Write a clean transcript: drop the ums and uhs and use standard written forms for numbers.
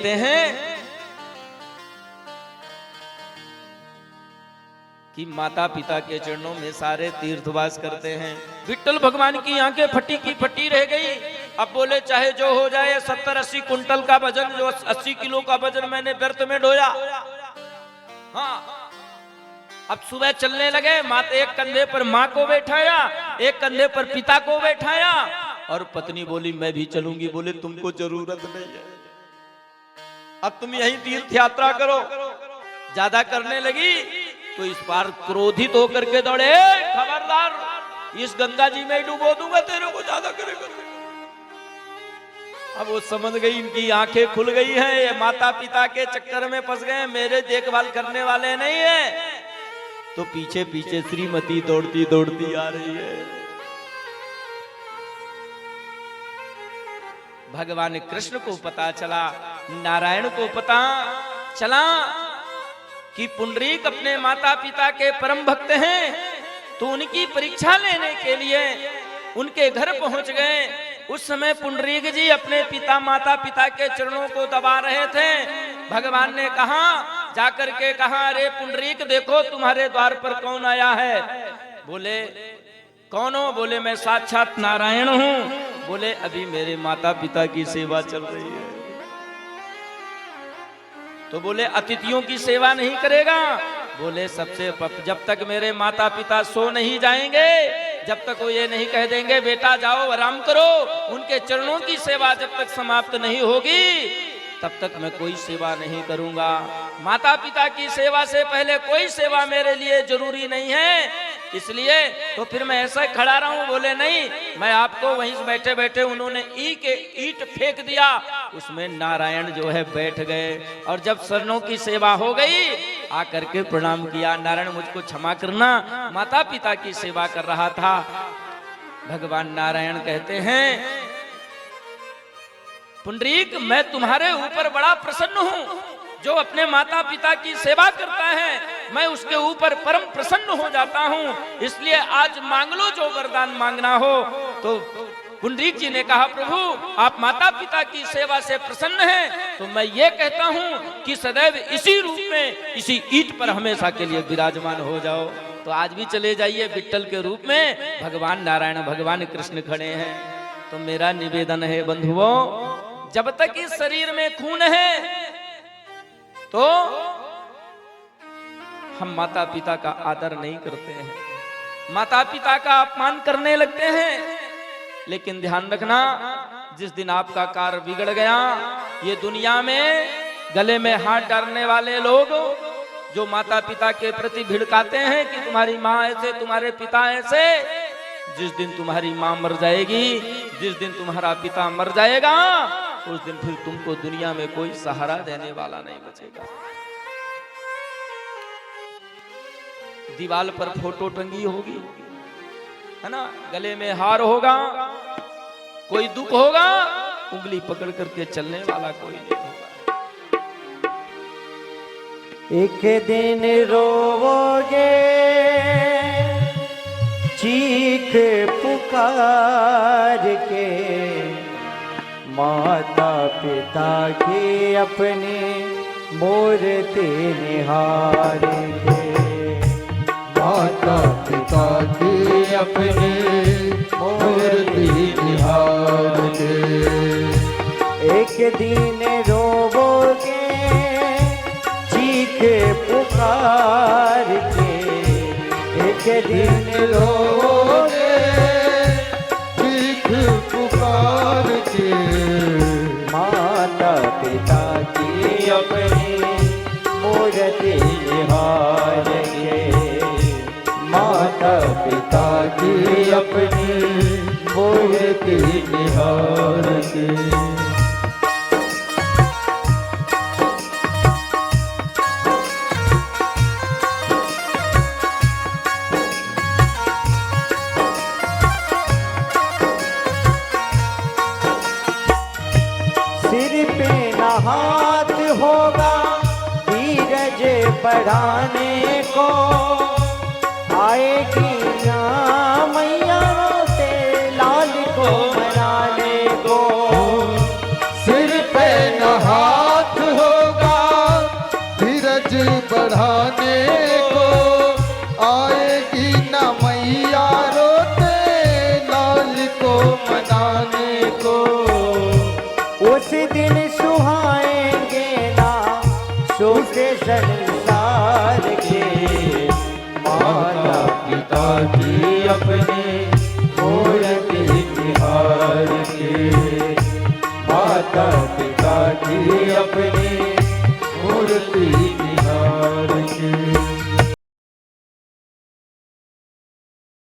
कहते हैं कि माता पिता के चरणों में सारे तीर्थवास करते हैं। विट्ठल भगवान की आंखें फटी की फटी रह गई। अब बोले चाहे जो हो जाए, 70-80 कुंटल का वजन, जो 80 किलो का वजन मैंने व्यर्थ में ढोया। हाँ, अब सुबह चलने लगे। माता एक कंधे पर माँ को बैठाया, एक कंधे पर पिता को बैठाया, और पत्नी बोली मैं भी चलूंगी। बोले तुमको जरूरत नहीं है, अब तुम यही तीर्थ यात्रा करो। ज्यादा करने लगी तो इस बार क्रोधित होकर के दौड़े, खबरदार, इस गंगा जी में डुबो दूंगा तेरे को, ज्यादा करेगा। अब वो समझ गई इनकी आंखें खुल गई हैं, ये माता पिता के चक्कर में फंस गए, मेरे देखभाल करने वाले नहीं है। तो पीछे पीछे श्रीमती दौड़ती दौड़ती आ रही है। भगवान कृष्ण को पता चला, नारायण को पता चला कि पुंडरीक अपने माता पिता के परम भक्त हैं, तो उनकी परीक्षा लेने के लिए उनके घर पहुंच गए। उस समय पुंडरीक जी अपने पिता माता पिता के चरणों को दबा रहे थे। भगवान ने कहा, जाकर के कहा, अरे पुंडरीक देखो तुम्हारे द्वार पर कौन आया है। बोले कौन हो? बोले मैं साक्षात नारायण हूं। बोले अभी मेरे माता पिता की सेवा चल रही है। तो बोले अतिथियों की सेवा नहीं करेगा? बोले जब तक मेरे माता पिता सो नहीं जाएंगे, जब तक वो ये नहीं कह देंगे बेटा जाओ आराम करो, उनके चरणों की सेवा जब तक समाप्त नहीं होगी तब तक मैं कोई सेवा नहीं करूंगा। माता पिता की सेवा से पहले कोई सेवा मेरे लिए जरूरी नहीं है, इसलिए तो फिर मैं ऐसा खड़ा रहा हूं। बोले नहीं, मैं आपको वहीं बैठे बैठे, उन्होंने ईंट फेंक दिया, उसमें नारायण जो है बैठ गए, और जब शरणों की सेवा हो गई आकर के प्रणाम किया, नारायण मुझको क्षमा करना, माता पिता की सेवा कर रहा था। भगवान नारायण कहते हैं पुंडरीक मैं तुम्हारे ऊपर बड़ा प्रसन्न हूं, जो अपने माता पिता की सेवा करता है मैं उसके ऊपर परम प्रसन्न हो जाता हूं, इसलिए आज मांग लो जो वरदान मांगना हो। तो पुंडरीक जी ने कहा प्रभु आप माता पिता की सेवा से प्रसन्न हैं, तो मैं ये कहता हूं कि सदैव इसी रूप में, इसी ईंट पर हमेशा के लिए विराजमान हो जाओ। तो आज भी चले जाइए विट्ठल के रूप में, भगवान नारायण भगवान कृष्ण खड़े हैं। तो मेरा निवेदन है बंधुओं, जब तक इस शरीर में खून है तो हम माता पिता का आदर नहीं करते हैं, माता पिता का अपमान करने लगते हैं। लेकिन ध्यान रखना, जिस दिन आपका कार्य बिगड़ गया, ये दुनिया में गले में हाथ डालने वाले लोग जो माता पिता के प्रति भिड़काते हैं कि तुम्हारी माँ ऐसे, तुम्हारे पिता ऐसे, जिस दिन तुम्हारी माँ मर जाएगी, जिस दिन तुम्हारा पिता मर जाएगा, उस दिन फिर तुमको दुनिया में कोई सहारा देने वाला नहीं बचेगा। दीवार पर फोटो टंगी होगी, है ना, गले में हार होगा, कोई दुख होगा, उंगली पकड़ करके चलने वाला कोई नहीं होगा। एक दिन रोवोगे चीख पुकार के, माता पिता की अपनी मूर्ति निहारेंगे, माता पिता की अपनी मूर्ति निहारेंगे। एक दिन रोवोगे चीख पुकार के, एक दिन रोगे चीख पुकार के, माता पिता की अपनी मूर्ति निहारेंगे, माता पिता की अपनी मूर्ति निहारेंगे। हाथ होगा धीरज बढ़ाने को, आएगी ना मैया रोते लाल को मनाने को। सिर पे न हाथ बढ़ाने को आएगी न मैया रोते लाल को मनाने को। उस दिन सुहाएंगे ना सुख संसार के, माता पिता की अपने मूर्ति निहार के, माता पिता की अपनी मूर्ति